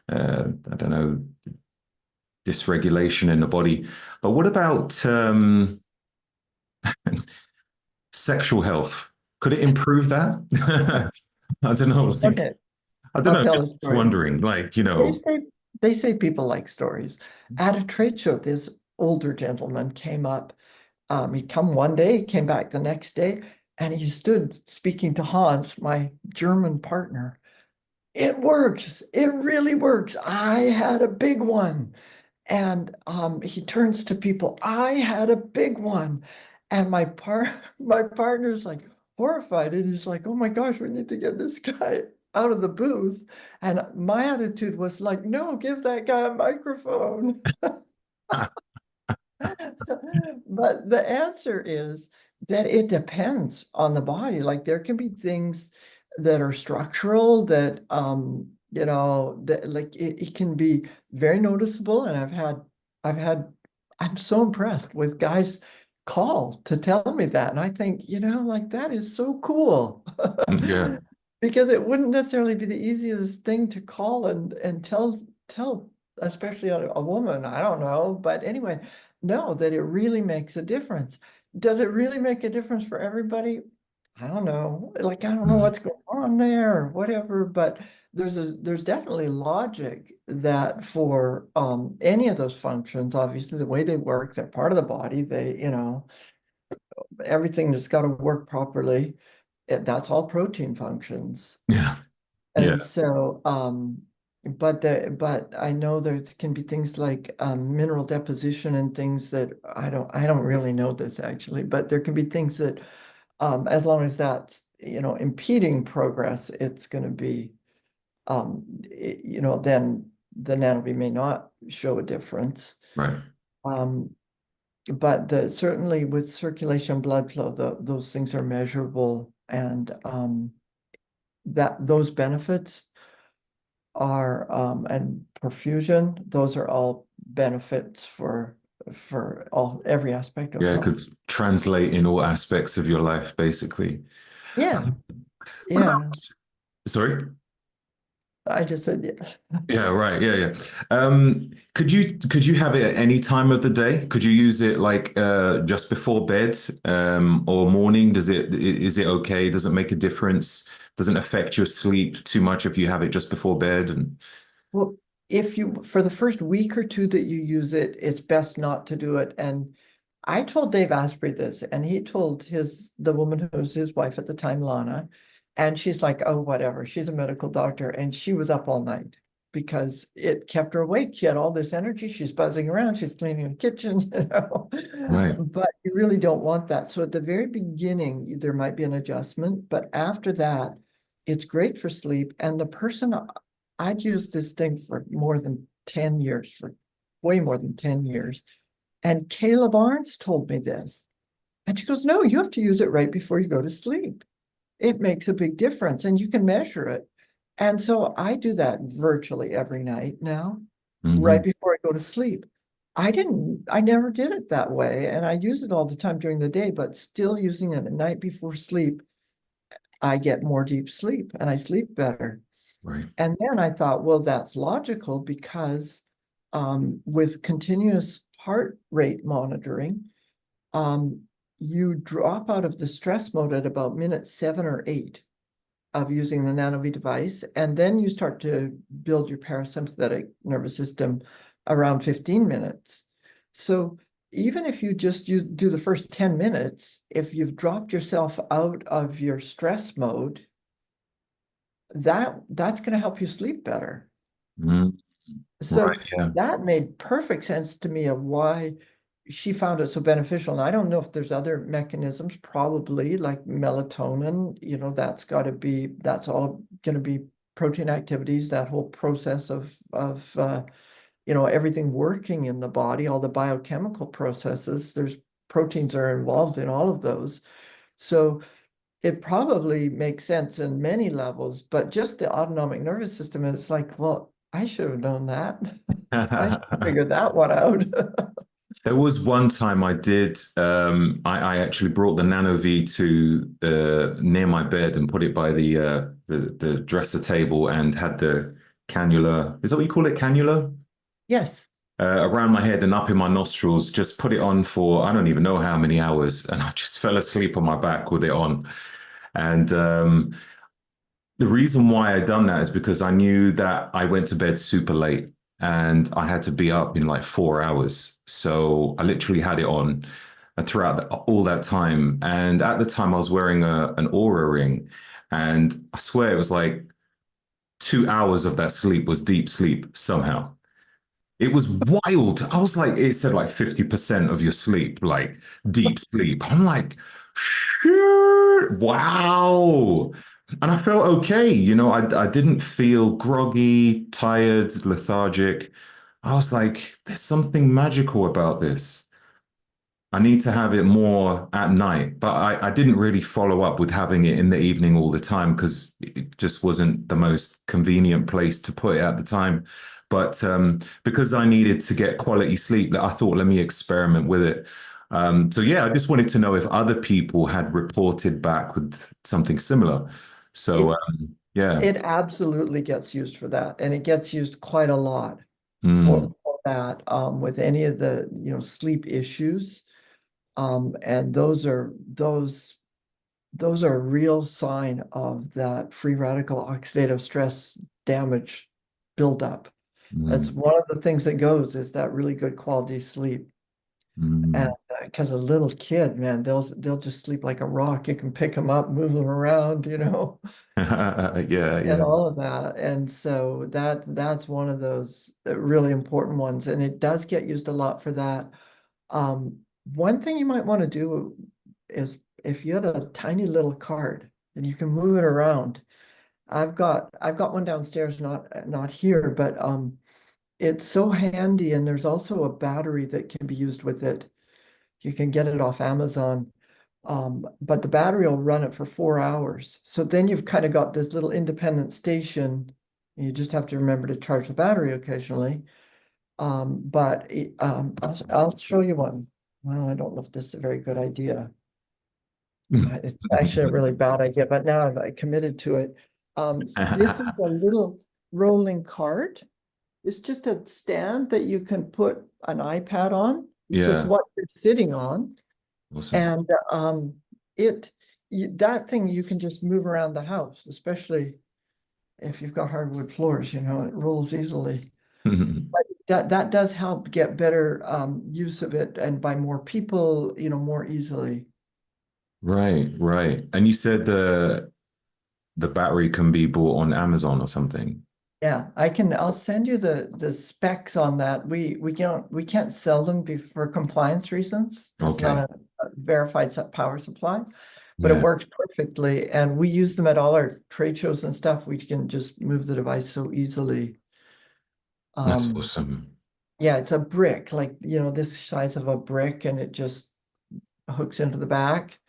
Speaker 1: don't know, dysregulation in the body. But what about sexual health? Could it improve that? I don't know. Like,
Speaker 2: Okay,
Speaker 1: I don't
Speaker 2: I'll
Speaker 1: know.
Speaker 2: tell a
Speaker 1: Just
Speaker 2: story.
Speaker 1: wondering, like,
Speaker 2: They say they say people like stories. At a trade show, this older gentleman came up. He'd come one day, he came back the next day, and he stood speaking to Hans, my German partner. It works. It really works. I had a big one. And he turns to people, I had a big one. And my partner's like horrified. And he's like, oh my gosh, we need to get this guy out of the booth. And my attitude was like, no, give that guy a microphone. But the answer is that it depends on the body. Like there can be things that are structural that that like it can be very noticeable. And I've had I'm so impressed with guys call to tell me that. And I think, like that is so cool.
Speaker 1: Yeah,
Speaker 2: Because it wouldn't necessarily be the easiest thing to call and tell, especially a woman, I don't know. But anyway, no, that it really makes a difference. Does it really make a difference for everybody? I don't know. Like, I don't know
Speaker 1: mm,
Speaker 2: what's going on there, whatever, but there's definitely logic that for any of those functions, obviously the way they work, they're part of the body, everything that's got to work properly, that's all protein functions.
Speaker 1: yeah, yeah,
Speaker 2: And so, but I know there can be things like mineral deposition and things that I don't really know this actually, but there can be things that as long as that's, impeding progress, it's going to be, then the NanoVi may not show a difference.
Speaker 1: right.
Speaker 2: Um, but certainly with circulation blood flow, those things are measurable, and that those benefits are and perfusion, those are all benefits for every aspect of
Speaker 1: Yeah, it could
Speaker 2: health.
Speaker 1: translate in all aspects of your life, basically.
Speaker 2: Yeah,
Speaker 1: What
Speaker 2: yeah.
Speaker 1: about, sorry?
Speaker 2: I just said yes.
Speaker 1: Yeah, right. Yeah, yeah. Could you have it at any time of the day? Could you use it like just before bed or morning? Is it okay? Does it make a difference? Doesn't affect your sleep too much if you have it just before bed? And
Speaker 2: Well, if you for the first week or two that you use it, it's best not to do it. And I told Dave Asprey this, and he told the woman who was his wife at the time, Lana, and she's like, oh, whatever. She's a medical doctor, and she was up all night because it kept her awake. She had all this energy. She's buzzing around. She's cleaning the kitchen,
Speaker 1: right,
Speaker 2: But you really don't want that. So at the very beginning, there might be an adjustment, but after that, it's great for sleep. And the person I'd used this thing for more than 10 years, for way more than 10 years. And Kayla Barnes told me this. And she goes, no, you have to use it right before you go to sleep. It makes a big difference and you can measure it. And so I do that virtually every night now, right
Speaker 1: hmm,
Speaker 2: before I go to sleep. I never did it that way. And I use it all the time during the day, but still using it at night before sleep, I get more deep sleep and I sleep better.
Speaker 1: right.
Speaker 2: And then I thought, well, that's logical because with continuous heart rate monitoring, um, you drop out of the stress mode at about minute 7 or 8. of using the NanoVi device, and then you start to build your parasympathetic nervous system around 15 minutes. So even if you do the first 10 minutes, if you've dropped yourself out of your stress mode, that's going to help you sleep better.
Speaker 1: Mm,
Speaker 2: So
Speaker 1: right. Yeah.
Speaker 2: that made perfect sense to me of why she found it so beneficial. And I don't know if there's other mechanisms, probably like melatonin, that's all going to be protein activities, that whole process of everything working in the body, all the biochemical processes. There's proteins are involved in all of those. So it probably makes sense in many levels, but just the autonomic nervous system is like, well, I should have known that. I should have figured that one out.
Speaker 1: There was one time I did. I actually brought the Nano V to near my bed and put it by the dresser table and had the cannula. Is that what you call it? Cannula?
Speaker 2: Yes.
Speaker 1: Around my head and up in my nostrils. Just put it on for I don't even know how many hours, and I just fell asleep on my back with it on. And the reason why I done that is because I knew that I went to bed super late and I had to be up in like 4 hours. So I literally had it on throughout all that time. And at the time, I was wearing an Aura ring. And I swear it was like 2 hours of that sleep was deep sleep somehow. It was wild. I was like, it said like 50% of your sleep, like deep sleep. I'm like, shit, wow. And I felt okay. I didn't feel groggy, tired, lethargic. I was like, there's something magical about this. I need to have it more at night, but I didn't really follow up with having it in the evening all the time because it just wasn't the most convenient place to put it at the time. But because I needed to get quality sleep, I thought, let me experiment with it. So yeah, I just wanted to know if other people had reported back with something similar. So
Speaker 2: It
Speaker 1: yeah.
Speaker 2: it absolutely gets used for that, and it gets used quite a lot for,
Speaker 1: Mm,
Speaker 2: for that with any of the sleep issues. And those are a real sign of that free radical oxidative stress damage buildup. That's
Speaker 1: mm,
Speaker 2: one of the things that goes is that really good quality sleep. And
Speaker 1: mm.
Speaker 2: because a little kid, man, they'll just sleep like a rock. You can pick them up, move them around,
Speaker 1: Yeah,
Speaker 2: and
Speaker 1: yeah.
Speaker 2: all of that. And so that's one of those really important ones. And it does get used a lot for that. Um, One thing you might want to do is if you had a tiny little cart and you can move it around. I've got one downstairs, not here, but it's so handy, and there's also a battery that can be used with it. You can get it off Amazon. But the battery will run it for 4 hours. So then you've kind of got this little independent station. You just have to remember to charge the battery occasionally. I'll show you one. Well, I don't know if this is a very good idea. It's actually a really bad idea, but now I've committed to it. This is a little rolling cart. It's just a stand that you can put an iPad on, which is
Speaker 1: Yeah,
Speaker 2: what it's sitting on.
Speaker 1: awesome.
Speaker 2: And it that thing you can just move around the house, especially if you've got hardwood floors, it rolls easily. But that does help get better use of it and by more people, more easily.
Speaker 1: Right, right. And you said the battery can be bought on Amazon or something.
Speaker 2: Yeah, I'll send you the specs on that. We can't sell them for compliance reasons. It's not
Speaker 1: Okay.
Speaker 2: a verified power supply, but it
Speaker 1: Yeah,
Speaker 2: works perfectly. And we use them at all our trade shows and stuff. We can just move the device so easily.
Speaker 1: that's
Speaker 2: Um,
Speaker 1: awesome.
Speaker 2: yeah, it's a brick, like, this size of a brick, and it just hooks into the back.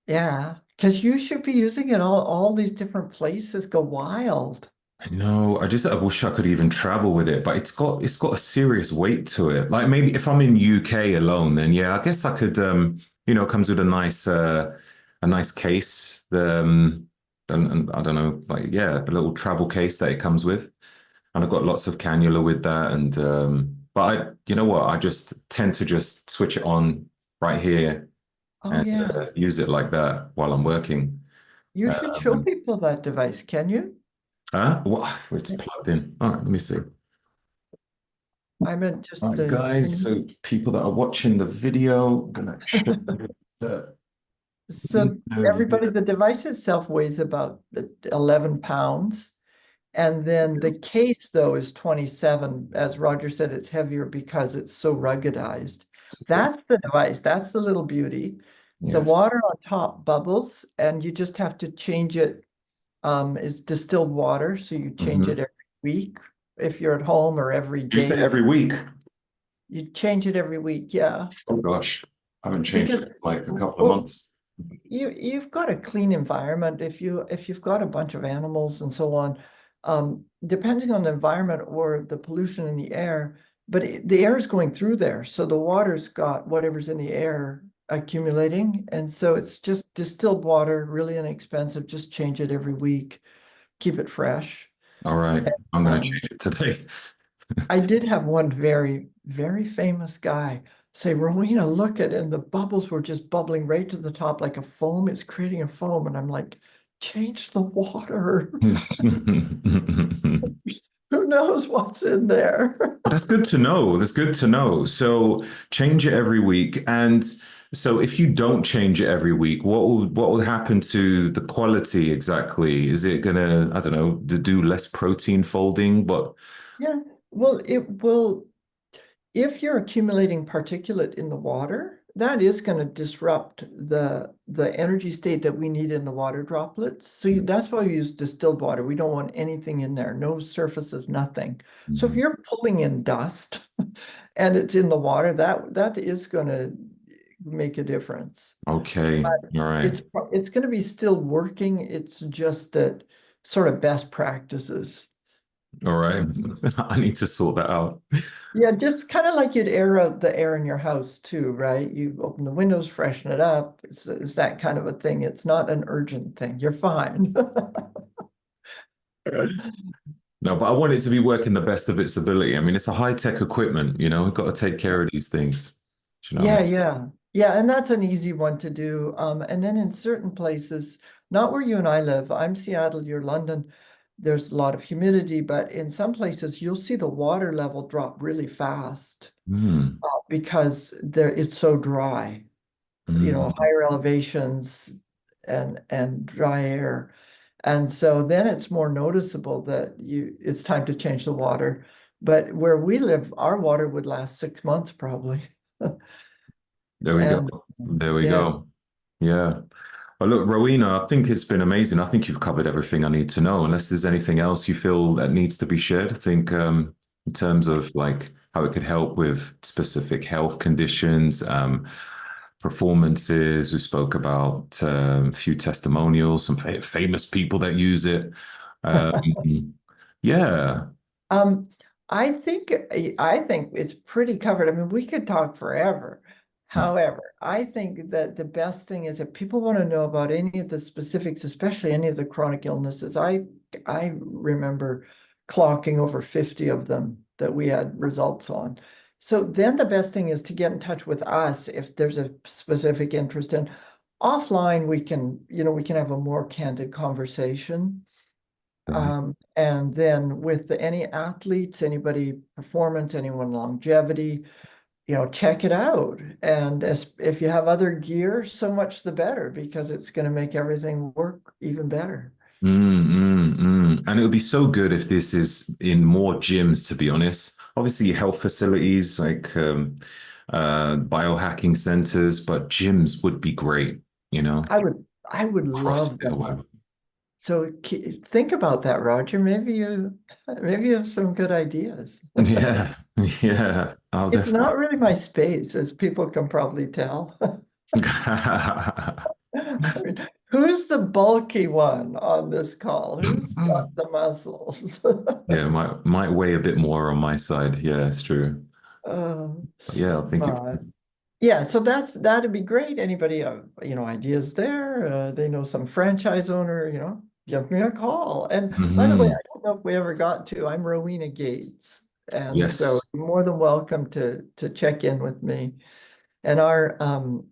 Speaker 2: Yeah, because you should be using it all these different places. Go wild.
Speaker 1: No, I wish I could even travel with it, but it's got a serious weight to it. Like maybe if I'm in UK alone, then yeah, I guess I could it comes with a nice case. And I don't know, like yeah, the little travel case that it comes with. And I've got lots of cannula with that. And but you know what? I just tend to just switch it on right here
Speaker 2: Oh
Speaker 1: and
Speaker 2: yeah.
Speaker 1: use it like that while I'm working.
Speaker 2: You should show
Speaker 1: Um,
Speaker 2: people that device, can you?
Speaker 1: well, it's plugged in. All right, let me see.
Speaker 2: I meant
Speaker 1: All
Speaker 2: just
Speaker 1: right, guys. So people that are watching the video, I'm gonna show you the
Speaker 2: so everybody, the device itself weighs about 11 pounds. And then the case, though, is 27. As Roger said, it's heavier because it's so ruggedized. That's the device. That's the little beauty. The
Speaker 1: Yes.
Speaker 2: water on top bubbles, and you just have to change it. It's distilled water, so you change
Speaker 1: Hmm.
Speaker 2: it every week if you're at home, or every
Speaker 1: You say
Speaker 2: day if
Speaker 1: every week?
Speaker 2: you change it every week. Yeah,
Speaker 1: Oh gosh, I haven't changed
Speaker 2: because
Speaker 1: it in like a couple of
Speaker 2: well,
Speaker 1: months.
Speaker 2: you've got a clean environment. If you've got a bunch of animals and so on, depending on the environment or the pollution in the air, but the air is going through there, so the water's got whatever's in the air accumulating, and so it's just distilled water, really inexpensive. Just change it every week, keep it fresh.
Speaker 1: All right, I'm gonna
Speaker 2: Um,
Speaker 1: change it today.
Speaker 2: I did have one very, very famous guy say, Rowena, look at it. And the bubbles were just bubbling right to the top like a foam. It's creating a foam. And I'm like, change the water. Who knows what's in there?
Speaker 1: But that's good to know. That's good to know. So change it every week. And so if you don't change it every week, what will happen to the quality exactly? Is it gonna, I don't know, to do less protein folding? But
Speaker 2: Yeah. Well, it will, if you're accumulating particulate in the water, that is going to disrupt the energy state that we need in the water droplets. So that's why we use distilled water. We don't want anything in there, no surfaces, nothing. So if
Speaker 1: Mhm.
Speaker 2: you're pulling in dust and it's in the water, that is going to make a difference.
Speaker 1: Okay, all right,
Speaker 2: It's it's going to be still working. It's just that sort of best practices.
Speaker 1: all right. I need to sort that out.
Speaker 2: Yeah, just kind of like you'd air out the air in your house too, right? You open the windows, freshen it up. It's that kind of a thing. It's not an urgent thing. You're fine.
Speaker 1: No, but I want it to be working the best of its ability. I mean, it's a high-tech equipment, we've got to take care of these things. Do you know what I
Speaker 2: Yeah,
Speaker 1: mean?
Speaker 2: yeah. Yeah, and that's an easy one to do. And then in certain places, not where you and I live, I'm Seattle, you're London, there's a lot of humidity, but in some places you'll see the water level drop really fast
Speaker 1: Mm,
Speaker 2: because it's so dry.
Speaker 1: mm.
Speaker 2: Higher elevations and dry air. And so then it's more noticeable that it's time to change the water. But where we live, our water would last 6 months probably.
Speaker 1: There we go.
Speaker 2: And
Speaker 1: There we
Speaker 2: yeah,
Speaker 1: go. Yeah. Well, look, Rowena, I think it's been amazing. I think you've covered everything I need to know. Unless there's anything else you feel that needs to be shared, I think in terms of like how it could help with specific health conditions, performances. We spoke about a few testimonials, some famous people that use it. Yeah.
Speaker 2: Um, I think it's pretty covered. I mean, we could talk forever. However, I think that the best thing is if people want to know about any of the specifics, especially any of the chronic illnesses. I remember clocking over 50 of them that we had results on. So then the best thing is to get in touch with us if there's a specific interest. And offline, we can have a more candid conversation. And then with any athletes, anybody performance, anyone longevity, check it out. And if you have other gear, so much the better because it's going to make everything work even better.
Speaker 1: And it would be so good if this is in more gyms, to be honest. Obviously, health facilities like biohacking centers, but gyms would be great,
Speaker 2: I would
Speaker 1: across
Speaker 2: love
Speaker 1: the
Speaker 2: that.
Speaker 1: web.
Speaker 2: So think about that, Roger. Maybe you have some good ideas.
Speaker 1: Yeah, yeah. I'll
Speaker 2: It's
Speaker 1: definitely.
Speaker 2: not really my space, as people can probably tell. I mean, who's the bulky one on this call? Who's got the muscles?
Speaker 1: Yeah, might weigh a bit more on my side. Yeah, it's true.
Speaker 2: Uh,
Speaker 1: But yeah, I think it.
Speaker 2: but yeah, so that'd be great. Anybody ideas there? They know some franchise owner, give me a call. And by the way,
Speaker 1: Mhm.
Speaker 2: I don't know if we ever got to, I'm Rowena Gates. And so
Speaker 1: Yes.
Speaker 2: you're more than welcome to check in with me. And our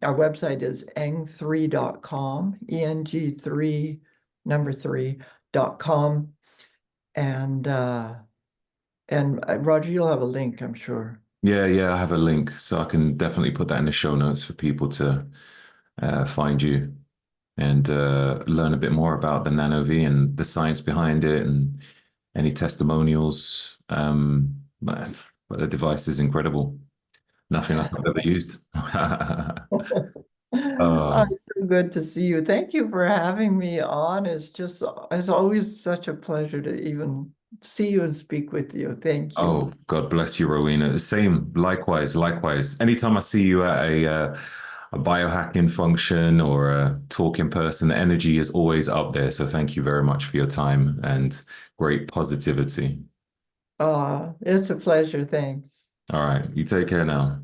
Speaker 2: website is eng3.com, ENG3 number three.com. And Roger, you'll have a link, I'm sure.
Speaker 1: Yeah, yeah, I have a link, so I can definitely put that in the show notes for people to find you and learn a bit more about the NanoVi and the science behind it and any testimonials. But the device is incredible. Nothing like I've ever used.
Speaker 2: Oh,
Speaker 1: Uh,
Speaker 2: it's so good to see you. Thank you for having me on. It's always such a pleasure to even see you and speak with you. Thank you.
Speaker 1: oh, God bless you, Rowena. Same, likewise, likewise. Anytime I see you at a biohacking function or a talk in person, the energy is always up there. So thank you very much for your time and great positivity.
Speaker 2: It's a pleasure. Thanks.
Speaker 1: All right, you take care now.